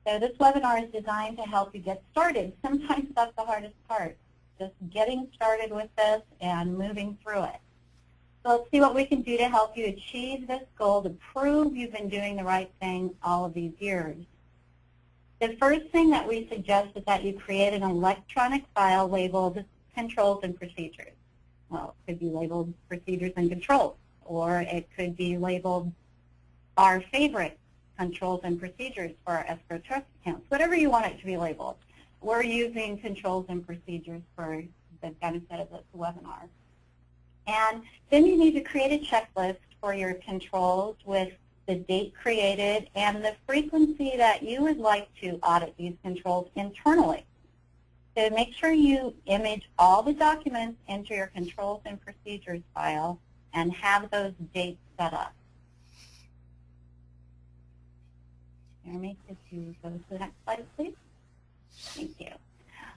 So this webinar is designed to help you get started. Sometimes that's the hardest part, just getting started with this and moving through it. So let's see what we can do to help you achieve this goal, to prove you've been doing the right thing all of these years. The first thing that we suggest is that you create an electronic file labeled Controls and Procedures. Well, it could be labeled Procedures and Controls, or it could be labeled Our Favorite Controls and Procedures for our escrow trust accounts, whatever you want it to be labeled. We're using Controls and Procedures for the benefit of this webinar. And then you need to create a checklist for your controls with the date created and the frequency that you would like to audit these controls internally. So make sure you image all the documents into your Controls and Procedures file and have those dates set up. Jeremy, could you go to the next slide, please? Thank you.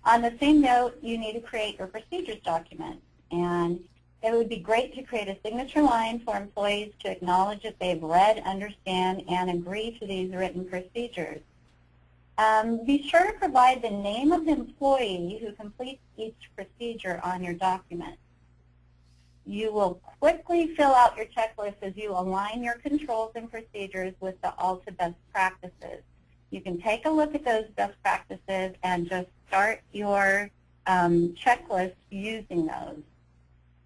On the same note, you need to create your procedures document. And it would be great to create a signature line for employees to acknowledge that they've read, understand, and agree to these written procedures. Be sure to provide the name of the employee who completes each procedure on your document. You will quickly fill out your checklist as you align your controls and procedures with the ALTA best practices. You can take a look at those best practices and just start your checklist using those.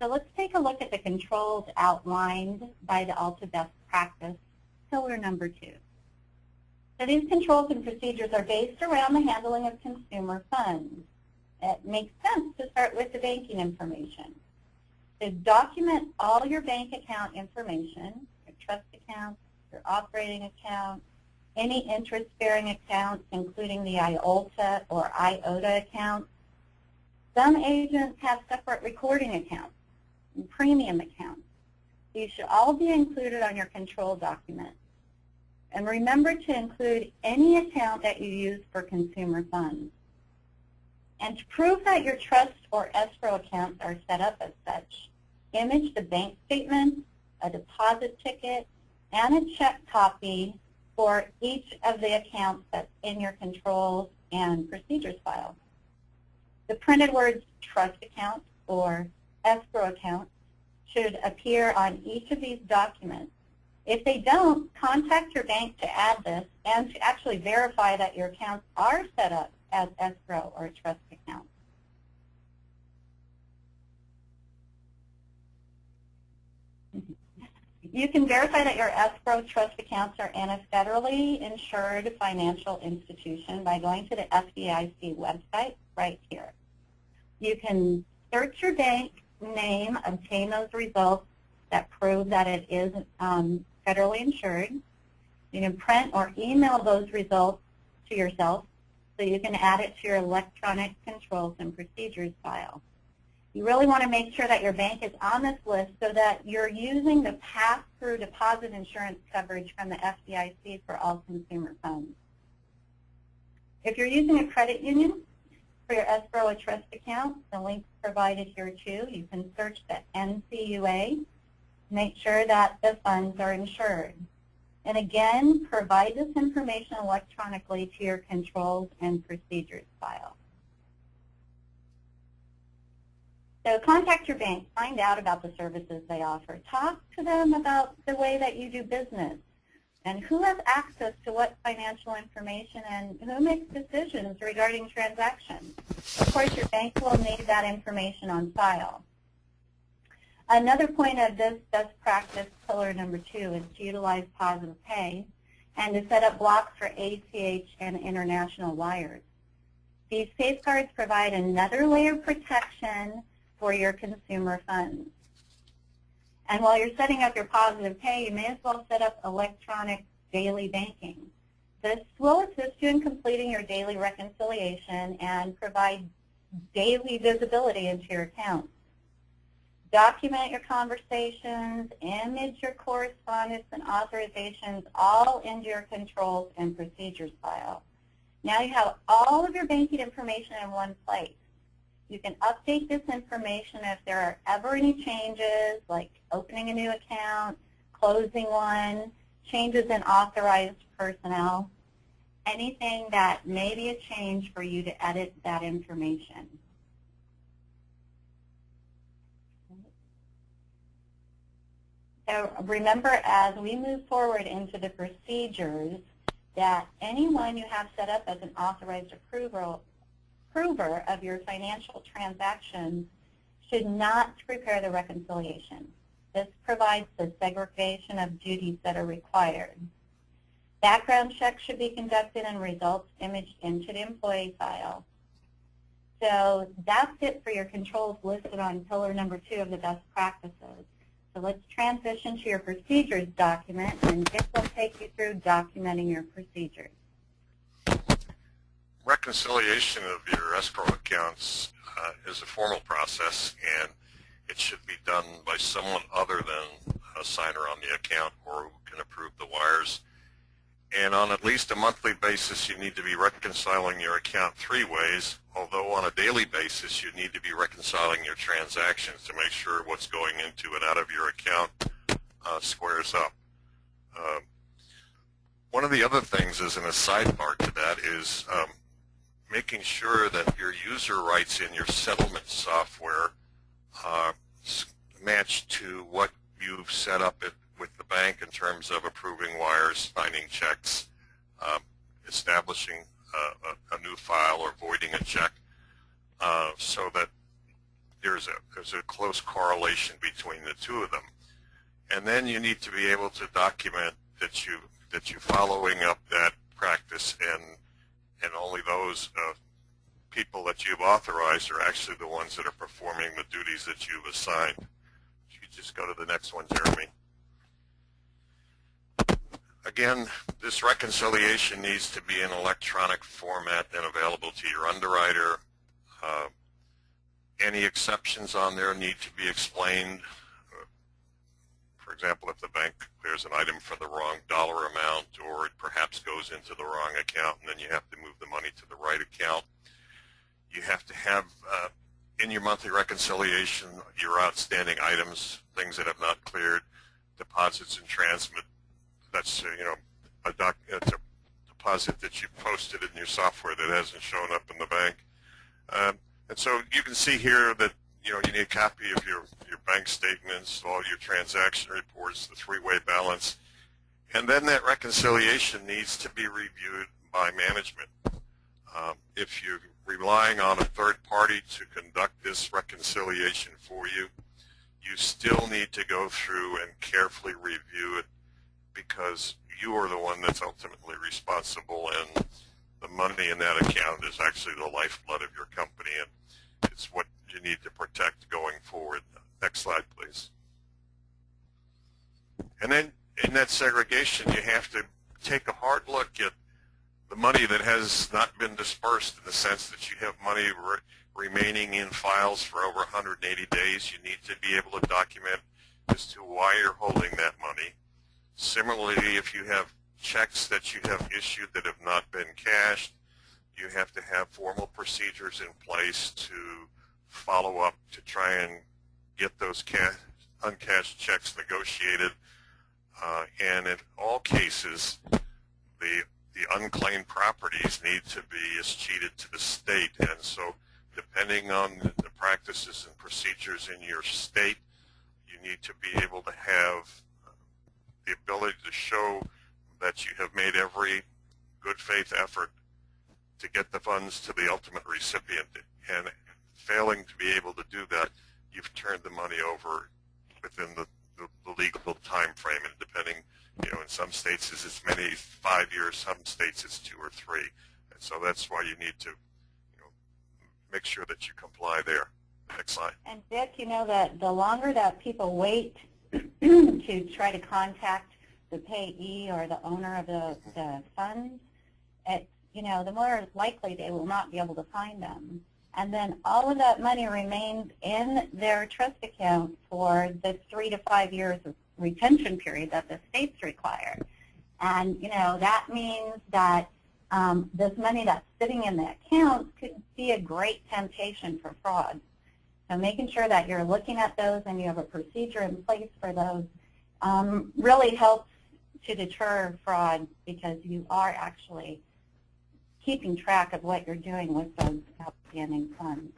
So let's take a look at the controls outlined by the ALTA best practice, pillar number 2. So these controls and procedures are based around the handling of consumer funds. It makes sense to start with the banking information. So document all your bank account information, your trust accounts, your operating account, any interest-bearing accounts, including the IOLTA or IOTA accounts. Some agents have separate recording accounts and premium accounts. These should all be included on your control document. And remember to include any account that you use for consumer funds. And to prove that your trust or escrow accounts are set up as such, image the bank statement, a deposit ticket, and a check copy for each of the accounts that's in your controls and procedures file. The printed words trust account or escrow account should appear on each of these documents. If they don't, contact your bank to add this and to actually verify that your accounts are set up as escrow or trust accounts. You can verify that your escrow trust accounts are in a federally insured financial institution by going to the FDIC website right here. You can search your bank name, obtain those results that prove that it is federally insured. You can print or email those results to yourself so you can add it to your electronic controls and procedures file. You really want to make sure that your bank is on this list so that you're using the pass-through deposit insurance coverage from the FDIC for all consumer funds. If you're using a credit union for your escrow or trust account, the link's provided here too. You can search the NCUA, make sure that the funds are insured. And again, provide this information electronically to your controls and procedures file. So contact your bank, find out about the services they offer. Talk to them about the way that you do business and who has access to what financial information and who makes decisions regarding transactions. Of course, your bank will need that information on file. Another point of this best practice, pillar number 2, is to utilize positive pay and to set up blocks for ACH and international wires. These safeguards provide another layer of protection for your consumer funds. And while you're setting up your positive pay, you may as well set up electronic daily banking. This will assist you in completing your daily reconciliation and provide daily visibility into your accounts. Document your conversations, image your correspondence and authorizations all into your controls and procedures file. Now you have all of your banking information in one place. You can update this information if there are ever any changes, like opening a new account, closing one, changes in authorized personnel. anything that may be a change for you to edit that information. So remember, as we move forward into the procedures, that anyone you have set up as an authorized approver of your financial transactions should not prepare the reconciliation. This provides the segregation of duties that are required. Background checks should be conducted and results imaged into the employee file. So that's it for your controls listed on pillar number 2 of the best practices. So let's transition to your procedures document, and Dick will take you through documenting your procedures. Reconciliation of your escrow accounts is a formal process, and it should be done by someone other than a signer on the account or who can approve the wires. And on at least a monthly basis, you need to be reconciling your account 3 ways, although on a daily basis, you need to be reconciling your transactions to make sure what's going into and out of your account squares up. One of the other things, as in a sidebar to that, is making sure that your user rights in your settlement software match to what you've set up with the bank in terms of approving wires, signing checks, establishing a new file or voiding a check, so that there's a close correlation between the two of them. And then you need to be able to document that you're following up that practice, and only those people that you've authorized are actually the ones that are performing the duties that you've assigned. You just go to the next one, Jeremy. Again, this reconciliation needs to be in electronic format and available to your underwriter. Any exceptions on there need to be explained. For example, if the bank clears an item for the wrong dollar amount, or it perhaps goes into the wrong account, and then you have to move the money to the right account. You have to have in your monthly reconciliation your outstanding items, things that have not cleared, deposits and transmit. That's a deposit that you posted in your software that hasn't shown up in the bank. And so you can see here that you need a copy of your bank statements, all your transaction reports, the 3-way balance, and then that reconciliation needs to be reviewed by management. If you're relying on a third party to conduct this reconciliation for you, you still need to go through and carefully review it, because you are the one that's ultimately responsible, and the money in that account is actually the lifeblood of your company, and it's what you need to protect going forward. Next slide, please. And then in that segregation, you have to take a hard look at the money that has not been dispersed, in the sense that you have money remaining in files for over 180 days. You need to be able to document as to why you're holding that money. Similarly, if you have checks that you have issued that have not been cashed, you have to have formal procedures in place to follow up to try and get those uncashed checks negotiated. And in all cases, the unclaimed properties need to be escheated to the state. And so depending on the practices and procedures in your state, you need to be able to have the ability to show that you have made every good faith effort to get the funds to the ultimate recipient. And failing to be able to do that, you've turned the money over within the legal time frame, and depending, in some states it's as many as 5 years, some states it's 2 or 3. And so that's why you need to make sure that you comply there. Next slide. And Dick, that the longer that people wait to try to contact the payee or the owner of the funds, the more likely they will not be able to find them. And then all of that money remains in their trust account for the 3 to 5 years of retention period that the states require. And, that means that this money that's sitting in the account could be a great temptation for fraud. So making sure that you're looking at those and you have a procedure in place for those really helps to deter fraud, because you are actually keeping track of what you're doing with those outstanding funds.